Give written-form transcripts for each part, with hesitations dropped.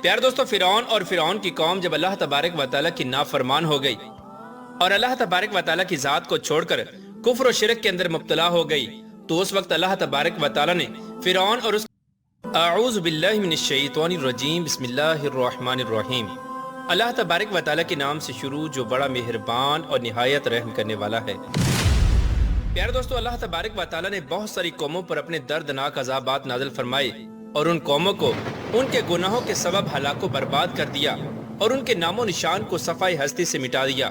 پیار دوستو، فرعون اور فرعون کی قوم جب اللہ تبارک و تعالیٰ کی نافرمان ہو گئی اور اللہ تبارک و تعالیٰ کی ذات کو چھوڑ کر کفر و شرک کے اندر مبتلا ہو گئی، تو اس وقت اللہ تبارک و تعالیٰ نے فرعون اور اس اعوذ باللہ من الشیطان الرجیم بسم اللہ الرحمن الرحیم، اللہ تبارک و تعالیٰ کے نام سے شروع جو بڑا مہربان اور نہایت رحم کرنے والا ہے۔ پیار دوستو، اللہ تبارک و تعالیٰ نے بہت ساری قوموں پر اپنے دردناک عذابات نازل فرمائے اور ان قوموں کو ان کے گناہوں کے سبب ہلاک و برباد کر دیا اور ان کے نام و نشان کو صفائی ہستی سے مٹا دیا۔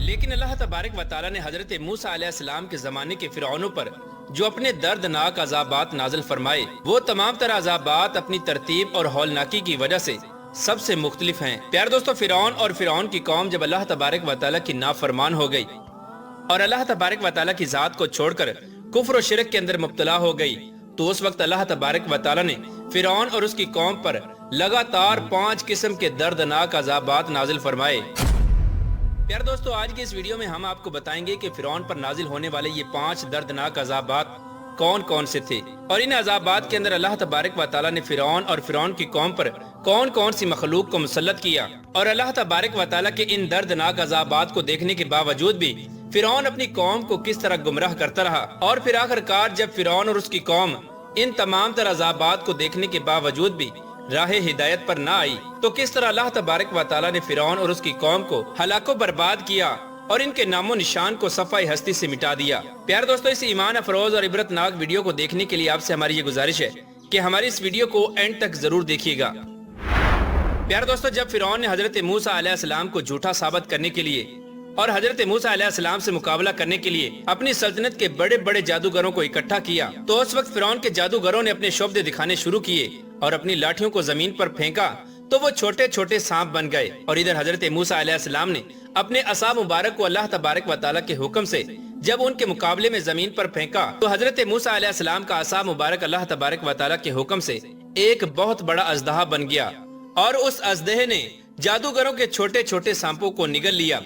لیکن اللہ تبارک و تعالیٰ نے حضرت موسیٰ علیہ السلام کے زمانے کے فرعونوں پر جو اپنے دردناک عذابات نازل فرمائے، وہ تمام تر عذابات اپنی ترتیب اور ہولناکی کی وجہ سے سب سے مختلف ہیں۔ پیار دوستو، فرعون اور فرعون کی قوم جب اللہ تبارک و تعالیٰ کی نافرمان ہو گئی اور اللہ تبارک و تعالیٰ کی ذات کو چھوڑ کر کفر و شرک کے اندر مبتلا ہو گئی، تو اس وقت اللہ تبارک و تعالیٰ نے فرعون اور اس کی قوم پر لگاتار 5 قسم کے دردناک عذابات نازل فرمائے۔ پیار دوستو، آج کی اس ویڈیو میں ہم آپ کو بتائیں گے کہ فرعون پر نازل ہونے والے یہ 5 دردناک عذابات کون کون سے تھے، اور ان عذابات کے اندر اللہ تبارک و تعالیٰ نے فرعون اور فرعون کی قوم پر کون کون سی مخلوق کو مسلط کیا، اور اللہ تبارک و تعالیٰ کے ان دردناک عذابات کو دیکھنے کے باوجود بھی فرعون اپنی قوم کو کس طرح گمراہ کرتا رہا، اور پھر آخرکار جب فرعون اور اس کی قوم ان تمام تر عذابات کو دیکھنے کے باوجود بھی راہ ہدایت پر نہ آئی، تو کس طرح اللہ تبارک و تعالیٰ نے فرعون اور اس کی قوم کو ہلاک و برباد کیا اور ان کے نام و نشان کو صفائی ہستی سے مٹا دیا۔ پیار دوستو، اس ایمان افروز اور عبرتناک ویڈیو کو دیکھنے کے لیے آپ سے ہماری یہ گزارش ہے کہ ہماری اس ویڈیو کو اینڈ تک ضرور دیکھیے گا۔ پیار دوستو، جب فرعون نے حضرت موسیٰ علیہ السلام کو جھوٹا ثابت کرنے کے لیے اور حضرت موسیٰ علیہ السلام سے مقابلہ کرنے کے لیے اپنی سلطنت کے بڑے بڑے جادوگروں کو اکٹھا کیا، تو اس وقت فرعون کے جادوگروں نے اپنے شعبدے دکھانے شروع کیے اور اپنی لاٹھیوں کو زمین پر پھینکا تو وہ چھوٹے چھوٹے سانپ بن گئے، اور ادھر حضرت موسیٰ علیہ السلام نے اپنے عصا مبارک کو اللہ تبارک و تعالیٰ کے حکم سے جب ان کے مقابلے میں زمین پر پھینکا تو حضرت موسیٰ علیہ السلام کا عصا مبارک اللہ تبارک و تعالیٰ کے حکم سے ایک بہت بڑا اژدہا بن گیا، اور اس اژدہے نے جادوگروں کے چھوٹے چھوٹے سانپوں کو نگل لیا۔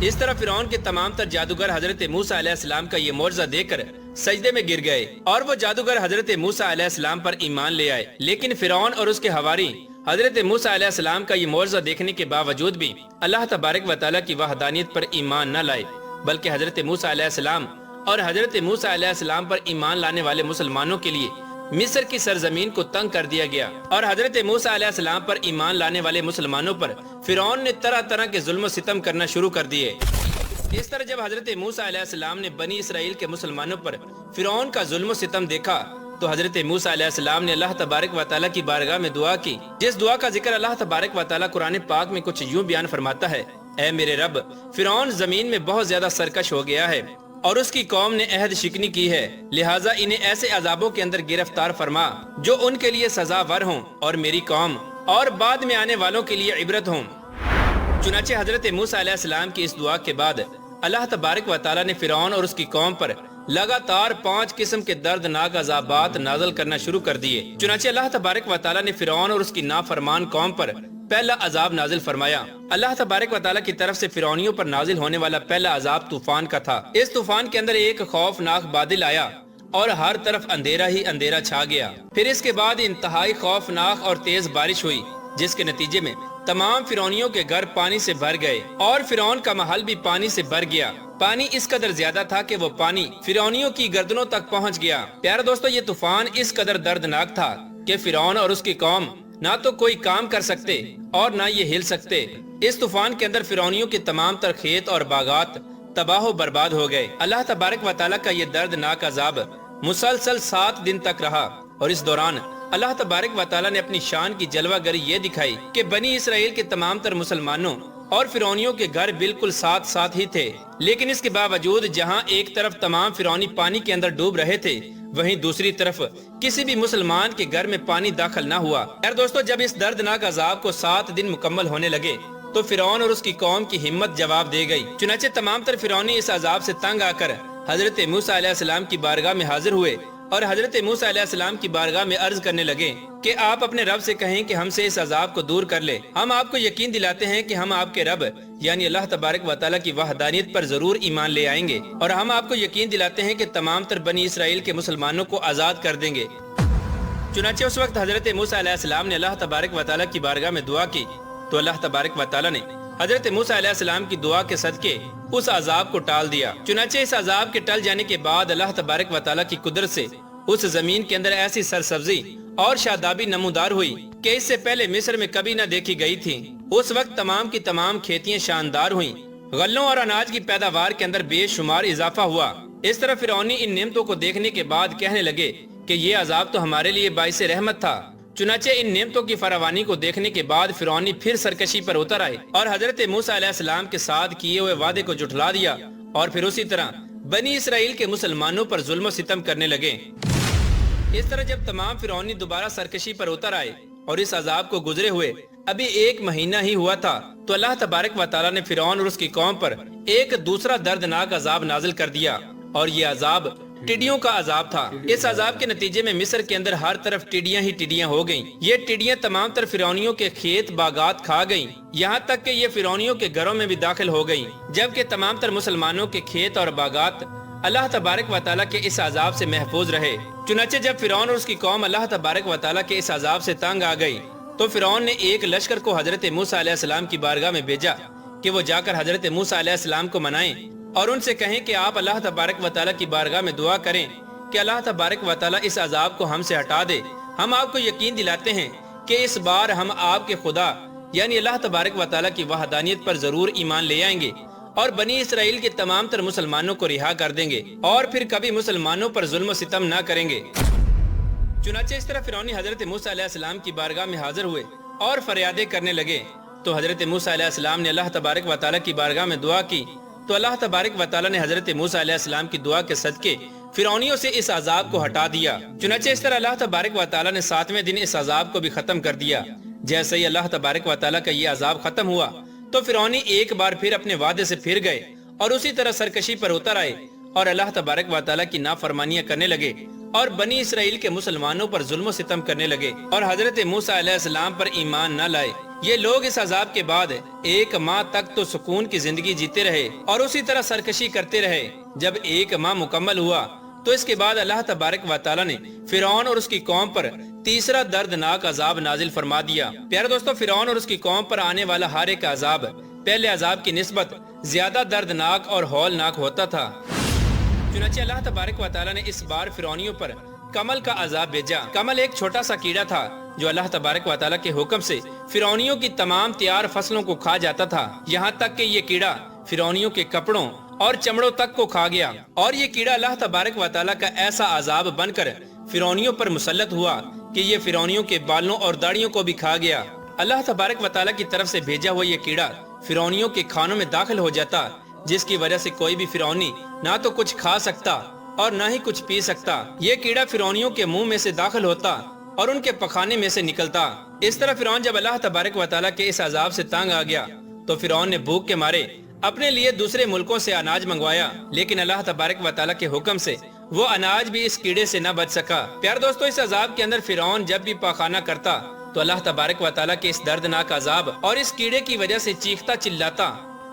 اس طرح فرعون کے تمام تر جادوگر حضرت موسیٰ علیہ السلام کا یہ معجزہ دیکھ کر سجدے میں گر گئے، اور وہ جادوگر حضرت موسیٰ علیہ السلام پر ایمان لے آئے۔ لیکن فرعون اور اس کے حواری حضرت موسیٰ علیہ السلام کا یہ معجزہ دیکھنے کے باوجود بھی اللہ تبارک و تعالیٰ کی وحدانیت پر ایمان نہ لائے، بلکہ حضرت موسیٰ علیہ السلام اور حضرت موسیٰ علیہ السلام پر ایمان لانے والے مسلمانوں کے لیے مصر کی سرزمین کو تنگ کر دیا گیا، اور حضرت موسیٰ علیہ السلام پر ایمان لانے والے مسلمانوں پر فرعون نے طرح طرح کے ظلم و ستم کرنا شروع کر دیے۔ اس طرح جب حضرت موسیٰ علیہ السلام نے بنی اسرائیل کے مسلمانوں پر فرعون کا ظلم و ستم دیکھا تو حضرت موسیٰ علیہ السلام نے اللہ تبارک و تعالیٰ کی بارگاہ میں دعا کی، جس دعا کا ذکر اللہ تبارک و تعالیٰ قرآن پاک میں کچھ یوں بیان فرماتا ہے: اے میرے رب، فرعون زمین میں بہت زیادہ سرکش ہو گیا ہے اور اس کی قوم نے عہد شکنی کی ہے، لہٰذا انہیں ایسے عذابوں کے اندر گرفتار فرما جو ان کے لیے سزاور ہوں اور میری قوم اور بعد میں آنے والوں کے لیے عبرت ہوں۔ چنانچہ حضرت موسیٰ علیہ السلام کی اس دعا کے بعد اللہ تبارک و تعالیٰ نے فرعون اور اس کی قوم پر لگاتار 5 قسم کے دردناک عذابات نازل کرنا شروع کر دیے۔ چنانچہ اللہ تبارک و تعالیٰ نے فرعون اور اس کی نافرمان قوم پر پہلا عذاب نازل فرمایا۔ اللہ تبارک و تعالیٰ کی طرف سے فرعونیوں پر نازل ہونے والا پہلا عذاب طوفان کا تھا۔ اس طوفان کے اندر ایک خوفناک بادل آیا اور ہر طرف اندھیرا ہی اندھیرا چھا گیا۔ پھر اس کے بعد انتہائی خوفناک اور تیز بارش ہوئی، جس کے نتیجے میں تمام فرعونیوں کے گھر پانی سے بھر گئے اور فرعون کا محل بھی پانی سے بھر گیا۔ پانی اس قدر زیادہ تھا کہ وہ پانی فرعونیوں کی گردنوں تک پہنچ گیا۔ پیارے دوستو، یہ طوفان اس قدر دردناک تھا کہ فرعون اور اس کی قوم نہ تو کوئی کام کر سکتے اور نہ یہ ہل سکتے۔ اس طوفان کے اندر فرعونیوں کے تمام تر کھیت اور باغات تباہ و برباد ہو گئے۔ اللہ تبارک و تعالیٰ کا یہ دردناک عذاب مسلسل 7 دن تک رہا، اور اس دوران اللہ تبارک و تعالیٰ نے اپنی شان کی جلوہ گری یہ دکھائی کہ بنی اسرائیل کے تمام تر مسلمانوں اور فرعونیوں کے گھر بالکل ساتھ ساتھ ہی تھے، لیکن اس کے باوجود جہاں ایک طرف تمام فرعونی پانی کے اندر ڈوب رہے تھے، وہیں دوسری طرف کسی بھی مسلمان کے گھر میں پانی داخل نہ ہوا۔ یار دوستو، جب اس دردناک عذاب کو 7 دن مکمل ہونے لگے تو فرعون اور اس کی قوم کی ہمت جواب دے گئی۔ چنانچہ تمام تر فرعونی اس عذاب سے تنگ آ کر حضرت موسیٰ علیہ السلام کی بارگاہ میں حاضر ہوئے اور حضرت موسیٰ علیہ السلام کی بارگاہ میں عرض کرنے لگے کہ آپ اپنے رب سے کہیں کہ ہم سے اس عذاب کو دور کر لے۔ ہم آپ کو یقین دلاتے ہیں کہ ہم آپ کے رب یعنی اللہ تبارک و تعالیٰ کی وحدانیت پر ضرور ایمان لے آئیں گے، اور ہم آپ کو یقین دلاتے ہیں کہ تمام تر بنی اسرائیل کے مسلمانوں کو آزاد کر دیں گے۔ चुनाचे उस वक्त हजरत मूसा अलैहिस्सलाम ने अल्लाह तबारक व तआला की बारगाह में दुआ की तो अल्लाह तबारक व तआला ने हजरत मूसा अलैहिस्सलाम की दुआ के सदके उस अजाब को टाल दिया। चुनाचे इस अजाब के टल जाने के बाद अल्लाह तबारक व तआला की कुदरत से उस जमीन के अंदर ऐसी सरसब्जी और शादाबी नमूदार हुई कि इससे पहले मिस्र में कभी न देखी गई थी। उस वक्त तमाम की तमाम खेतियां शानदार हुईं, गल्लों और अनाज की पैदावार के अंदर बेशुमार इजाफा हुआ। इस तरह फिरौनी इन नेमतों को देखने के बाद कहने लगे कि ये अजाब तो हमारे लिए बाइसे रहमत था। चुनाचे इन नेमतों की फरावानी को देखने के बाद फिरौनी फिर सरकशी पर उतर आए और हजरत मूसा अलैहिस्सलाम के साथ किए हुए वादे को जुठला दिया और फिर उसी तरह बनी इसराइल के मुसलमानों पर जुल्म सितम करने लगे। इस तरह जब तमाम फिरौनी दोबारा सरकशी पर उतर आए और इस अजाब को गुजरे हुए अभी 1 महीना ही हुआ था तो अल्लाह तबारक व तआला ने फिरौन और उसकी कौम पर एक दूसरा दर्दनाक अजाब नाजिल कर दिया और ये अजाब टिड्डियों का अजाब था। इस अजाब के नतीजे में मिस्र के अंदर हर तरफ टिड्डियां ही टिड्डियां हो गईं। ये टिड्डियां तमाम तरफ फिरौनियों के खेत बागात खा गईं, यहाँ तक कि ये फिरौनियों के घरों में भी दाखिल हो गईं, जबकि तमाम तर मुसलमानों के खेत और बागात अल्लाह तबारक व तआला के इस अजाब से महफूज रहे। चुनाचे जब फिरौन और उसकी कौम अल्लाह तबारक व तआला के इस अजाब से तंग आ गई तो फिरौन ने एक लश्कर को हजरत मूसा अलैहिस्सलाम की बारगाह में भेजा कि वो जाकर हजरत मूसा अलैहिस्सलाम को मनाएं और उनसे कहें कि आप अल्लाह तबारक व तआला की बारगाह में दुआ करें कि अल्लाह तबारक व तआला इस अजाब को हमसे हटा दे। हम आपको यकीन दिलाते हैं कि इस बार हम आपके खुदा यानी अल्लाह तबारक व तआला की वहदानियत पर जरूर ईमान ले आएंगे और बनी इसराइल के तमाम तर मुसलमानों को रिहा कर देंगे और फिर कभी मुसलमानों पर जुल्म सितम न करेंगे। चुनाचे इस तरह फिरौनी हजरत मूसा अलैहिस्सलाम की बारगाह में हाजिर हुए और फरियादे करने लगे तो हजरत मूसा अलैहिस्सलाम ने अल्लाह तबारक व तआला की बारगाह में दुआ की तो अल्लाह तबारक व तआला ने हजरत मूसा अलैहिस्सलाम की दुआ के सदके फिरौनियों से इस अजाब को हटा दिया। चुनाचे इस तरह अल्लाह तबारक व तआला ने 7वें दिन इस अजाब को भी खत्म कर दिया। जैसे ही अल्लाह तबारक व तआला का ये अजाब खत्म हुआ तो फिरौनी एक बार फिर अपने वादे से फिर गए और उसी तरह सरकशी पर उतर आए और अल्लाह तबारक व तआला की नाफरमानियां करने लगे और बनी इसराइल के मुसलमानों पर जुल्म सितम करने लगे और हजरत मूसा अलैहिस्सलाम पर ईमान न लाए। ये लोग इस अजाब के बाद 1 माह तक तो सुकून की जिंदगी जीते रहे और उसी तरह सरकशी करते रहे। जब 1 माह मुकम्मल हुआ तो इसके बाद अल्लाह तबारक व तआला ने फिरौन और उसकी कौम पर तीसरा दर्दनाक अजाब नाजिल फरमा दिया। प्यारे दोस्तों, फिरौन और उसकी कौम पर आने वाला हर एक अजाब पहले अजाब की निस्बत ज्यादा दर्दनाक और हौलनाक होता था। चुनाचे अल्लाह तबारक व तआला ने इस बार फिरौनियों पर कमल का अजाब भेजा। कमल एक छोटा सा कीड़ा था जो अल्लाह तबारक व तआला के हुक्म से फिरौनियों की तमाम तैयार फसलों को खा जाता था। यहाँ तक कि ये कीड़ा फिरौनियों के कपड़ों और चमड़ों तक को खा गया और ये कीड़ा अल्लाह तबारक व तआला का ऐसा अजाब बनकर फिरौनियों पर मुसल्लत हुआ कि ये फिरौनियों के बालों और दाढ़ियों को भी खा गया। अल्लाह तबारक व तआला की तरफ से भेजा हुआ ये कीड़ा फिरौनियों के खानों में दाखिल हो जाता, जिसकी वजह से कोई भी फिरौनी ना तो कुछ खा सकता और ना ही कुछ पी सकता। ये कीड़ा फिरौनियों के मुंह में से दाखिल होता और उनके पखाने में से निकलता। इस तरह फिरौन जब अल्लाह तबारक व तआला के इस अजाब से तंग आ गया तो फिरौन ने भूख के मारे अपने लिए दूसरे मुल्कों से अनाज मंगवाया, लेकिन अल्लाह तबारक व तआला के हुक्म से वो अनाज भी इस कीड़े से न बच सका। प्यारे दोस्तों, इस अजाब के अंदर फिरौन जब भी पाखाना करता तो अल्लाह तबारक व तआला के इस दर्दनाक अजाब और इस कीड़े की वजह से चीखता चिल्लाता।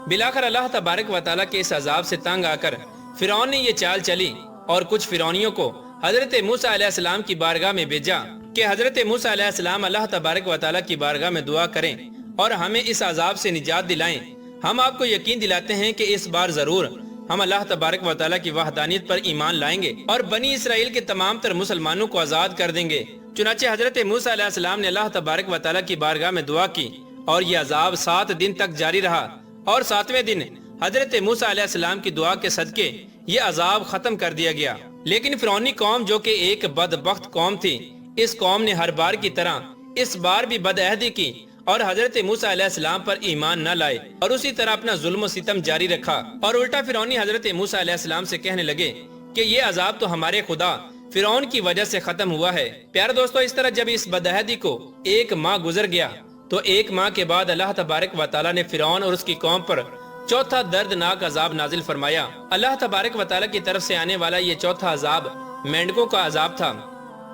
बिलाखिर अल्लाह तबारक व तआला के इस अजाब से तंग आकर फिरौन ने ये चाल चली और कुछ फिरौनियों को हजरत मूसा अलैहिस्सलाम की बारगाह में भेजा कि हजरत मूसा अलैहिस्सलाम अल्लाह तबारक व तआला की बारगाह में दुआ करें और हमें इस अजाब से निजात दिलाएं। हम आपको यकीन दिलाते हैं कि इस बार जरूर हम अल्लाह तबारक व तआला की वहदानियत पर ईमान लाएंगे और बनी इसराइल के तमाम तर मुसलमानों को आजाद कर देंगे। चुनाचे हजरत मूसा अलैहिस्सलाम ने अल्लाह तबारक व तआला की बारगाह में दुआ की और ये अजाब 7 दिन तक जारी रहा और 7वें दिन हजरत मूसा अलैहिस्सलाम की दुआ के सदके ये अजाब खत्म कर दिया गया। लेकिन फिरौनी कौम जो कि एक बदबख्त कौम थी, इस कौम ने हर बार की तरह इस बार भी बदअहदी की और हजरत मूसा अलैहिस्सलाम पर ईमान न लाए और उसी तरह अपना जुल्म सितम जारी रखा और उल्टा फिरौनी हजरत मूसा अलैहिस्सलाम से कहने लगे कि ये अजाब तो हमारे खुदा फिरौन की वजह से खत्म हुआ है। प्यारे दोस्तों, इस तरह जब इस बदअहदी को 1 माह गुजर गया तो 1 माह के बाद अल्लाह तबारक व तआला ने फिरौन और उसकी कौम पर चौथा दर्दनाक अजाब नाजिल फरमाया। अल्लाह तबारक व तआला की तरफ से आने वाला ये चौथा अजाब मेंढकों का अजाब था।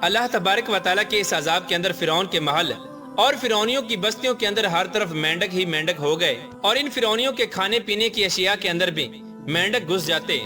अल्लाह तबारक व तआला के इस अजाब के अंदर फिरौन के महल और फिरौनियों की बस्तियों के अंदर हर तरफ मेंढक ही मेंढक हो गए और इन फिरौनियों के खाने पीने की अशिया के अंदर भी मेंढक घुस जाते।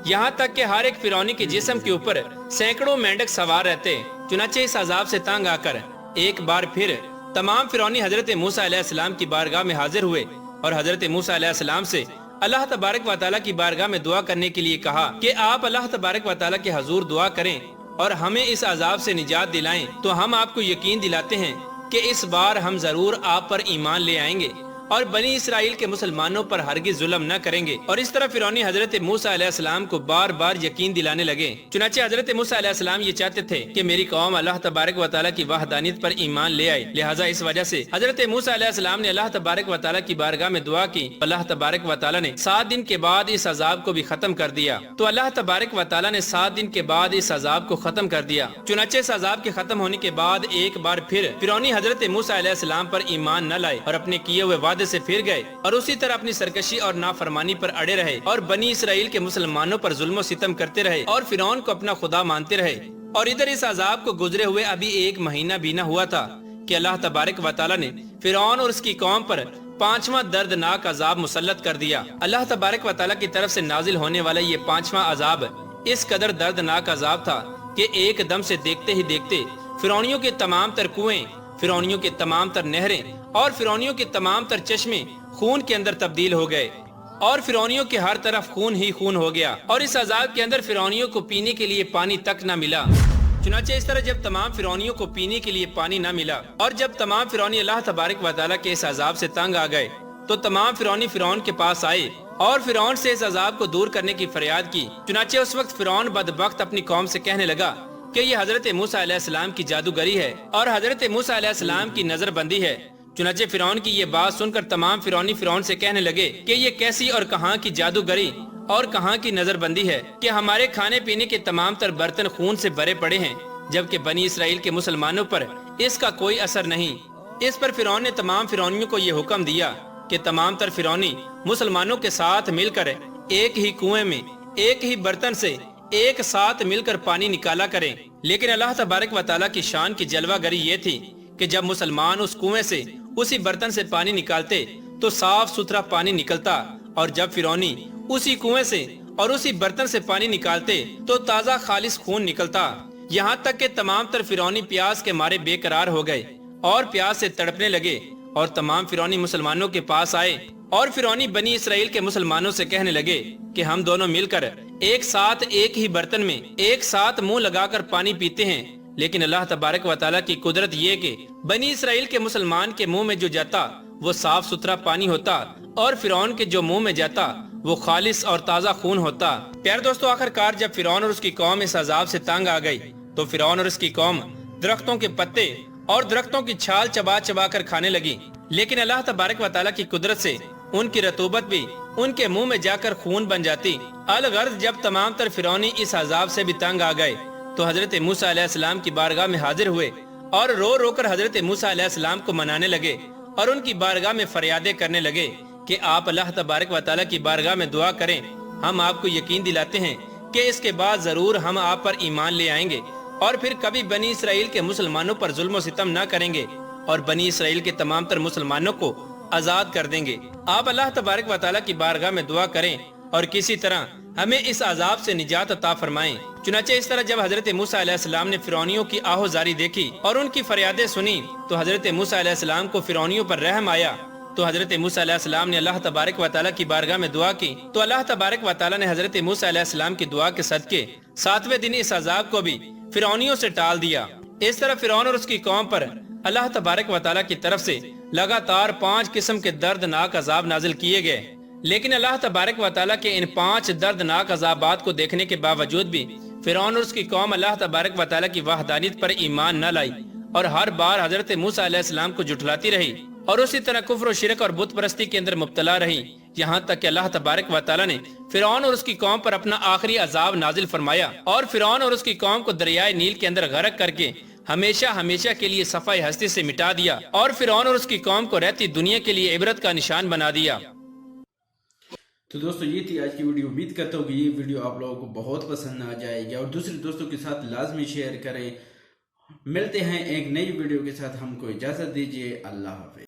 यहाँ तक कि हर एक फिरौनी के जिस्म के ऊपर सैकड़ों मेंढक सवार रहते चुनाचे इस अजाब से तंग आकर एक बार फिर तमाम फिरौनी हजरत मूसा अलैहिस्सलाम की बारगाह में हाजिर हुए और हजरत मूसा अलैहिस्सलाम से अल्लाह तबारक व तआला की बारगाह में दुआ करने के लिए कहा कि आप अल्लाह तबारक व तआला के हजूर दुआ करें और हमें इस अजाब से निजात दिलाएं। तो हम आपको यकीन दिलाते हैं कि इस बार हम जरूर आप पर ईमान ले आएंगे और बनी इसराइल के मुसलमानों पर हरगिज जुल्म न करेंगे। और इस तरह फिरौनी हजरत मूसा अलैहिस्सलाम को बार बार यकीन दिलाने लगे। चुनाचे हजरत मूसा अलैहिस्सलाम ये चाहते थे कि मेरी कौम अल्लाह तबारक व तआला की वहदानियत पर ईमान ले आए, लिहाजा इस वजह से हजरत मूसा अलैहिस्सलाम ने अल्लाह तबारक व तआला की बारगाह में दुआ की। अल्लाह तबारक व तआला ने 7 दिन के बाद इस अजाब को भी खत्म कर दिया। तो अल्लाह तबारक व तआला ने 7 दिन के बाद इस अजाब को खत्म कर दिया। चुनाचे इस अजाब के खत्म होने के बाद एक बार फिर फिरौनी हजरत मूसा अलैहिस्सलाम पर ईमान न लाए और अपने किए हुए वादे से फिर गए और उसी तरह अपनी सरकशी और नाफरमानी पर अड़े रहे और बनी इसराइल के मुसलमानों पर जुल्म सितम करते रहे और फिरौन को अपना खुदा मानते रहे। और इधर इस अजाब को गुजरे हुए अभी 1 महीना भी न हुआ था कि अल्लाह तबारक व तआला ने फिरौन और उसकी कौम पर 5वां दर्दनाक अजाब मुसल्लत कर दिया। अल्लाह तबारक व तआला की तरफ से नाजिल होने वाला ये 5वां अजाब इस कदर दर्दनाक अजाब था कि एक दम से देखते ही देखते फिरौनियों के तमाम तर कुएं, फिरौनियों के तमाम तर नहरें और फिरौनियों के तमाम तर चश्मे खून के अंदर तब्दील हो गए और फिरौनियों के हर तरफ खून ही खून हो गया और इस अजाब के अंदर फिरौनियों को पीने के लिए पानी तक न मिला। चुनाचे इस तरह जब तमाम फिरौनियों को पीने के लिए पानी न मिला और जब तमाम फिरौनी अल्लाह तबारक व तआला के इस अजाब से तंग आ गए तो तमाम फिरौनी फिरौन के पास आए और फिरौन से इस अजाब को दूर करने की फरियाद की। चुनाचे उस वक्त फिरौन बदबख्त अपनी कौम से कहने लगा कि ये हजरत मूसा अलैहिस्सलाम की जादूगरी है और हजरत मूसा अलैहिस्सलाम की नजरबंदी है। चुनाचे फिरौन की ये बात सुनकर तमाम फिरौनी फिरौन से कहने लगे कि ये कैसी और कहां की जादूगरी और कहां की नजरबंदी है कि हमारे खाने पीने के तमाम तर बर्तन खून से भरे पड़े हैं, जबकि बनी इसराइल के मुसलमानों पर इसका कोई असर नहीं। इस पर फिरौन ने तमाम फिरौनियों को ये हुक्म दिया कि तमाम तर फिरौनी मुसलमानों के साथ मिलकर एक ही कुएं में एक ही बर्तन से एक साथ मिलकर पानी निकाला करें। लेकिन अल्लाह तबारक व तआला की शान की जलवागरी ये थी कि जब मुसलमान उस कुएं से उसी बर्तन से पानी निकालते तो साफ सुथरा पानी निकलता और जब फिरौनी उसी कुएं से और उसी बर्तन से पानी निकालते तो ताज़ा खालिस खून निकलता। यहाँ तक कि तमाम तर फिरौनी प्यास के मारे बेकरार हो गए और प्यास से तड़पने लगे और तमाम फिरौनी मुसलमानों के पास आए और फिरौनी बनी इसराइल के मुसलमानों से कहने लगे कि हम दोनों मिलकर एक साथ एक ही बर्तन में एक साथ मुंह लगाकर पानी पीते हैं। लेकिन अल्लाह तबारक व तआला की कुदरत ये कि बनी इसराइल के मुसलमान के मुंह में जो जाता वो साफ सुथरा पानी होता और फिरौन के जो मुंह में जाता वो खालिस और ताज़ा खून होता। प्यारे दोस्तों, आखिरकार जब फिरौन और उसकी कौम इस अजाब से तंग आ गई तो फिरौन और उसकी कौम दरख्तों के पत्ते और दरख्तों की छाल चबा चबा कर खाने लगी। लेकिन अल्लाह तबारक व तआला की कुदरत से उनकी रतूबत भी उनके मुंह में जाकर खून बन जाती। अलगर्ज जब तमाम तर फिरौनी इस अजाब से भी तंग आ गए तो हजरत मूसा अलैहिस्सलाम की बारगाह में हाजिर हुए और रो रो कर हजरत मूसा अलैहिस्सलाम को मनाने लगे और उनकी बारगाह में फरियादें करने लगे कि आप अल्लाह तबारक व तआला की बारगाह में दुआ करें। हम आपको यकीन दिलाते हैं कि इसके बाद जरूर हम आप पर ईमान ले आएंगे और फिर कभी बनी इसराइल के मुसलमानों पर जुल्म सितम न करेंगे और बनी इसराइल के तमाम तर मुसलमानों को आजाद कर देंगे। आप अल्लाह तबारक व तआला की बारगाह में दुआ करें और किसी तरह हमें इस अजाब से निजात अता फरमाएं। चुनाचे इस तरह जब हजरत मूसा अलैहिस्सलाम ने फिरौनियों की आहोजारी देखी और उनकी फरियादें सुनी तो हजरत मूसा अलैहिस्सलाम को फिरौनियों पर रहम आया। तो हजरत मूसा अलैहिस्सलाम ने अल्लाह तबारक व तआला की बारगाह में दुआ की तो अल्लाह तबारक व तआला ने हजरत मूसा अलैहिस्सलाम की दुआ के सदके 7वें दिन इस अजाब को भी फिरौनियों से टाल दिया। इस तरह फिरौन और उसकी कौम पर अल्लाह तबारक व तआला की तरफ से लगातार 5 किस्म के दर्दनाक अजाब नाजिल किए गए। लेकिन अल्लाह तबारक व तआला के इन 5 दर्दनाक अजाबात को देखने के बावजूद भी फिरौन और उसकी कौम अल्लाह तबारक व तआला की वहदानियत पर ईमान न लाई और हर बार हजरत मूसा अलैहिस्सलाम को झुठलाती रही और उसी तरह कुफ्र और शिरक और बुत परस्ती के अंदर मुब्तला रही। यहाँ तक कि अल्लाह तबारक व तआला ने फिरौन और उसकी कौम पर अपना आखिरी अजाब नाजिल फरमाया और फिरौन और उसकी कौम को दरियाए नील के अंदर गर्क करके हमेशा हमेशा के लिए सफाई हस्ती से मिटा दिया और फिरौन और उसकी कौम को रहती दुनिया के लिए इबरत का निशान बना दिया। तो दोस्तों, ये थी आज की वीडियो। उम्मीद करता हूँ कि ये वीडियो आप लोगों को बहुत पसंद आ जाएगी और दूसरे दोस्तों के साथ लाजमी शेयर करें। मिलते हैं एक नई वीडियो के साथ। हमको इजाजत दीजिए। अल्लाह हाफिज।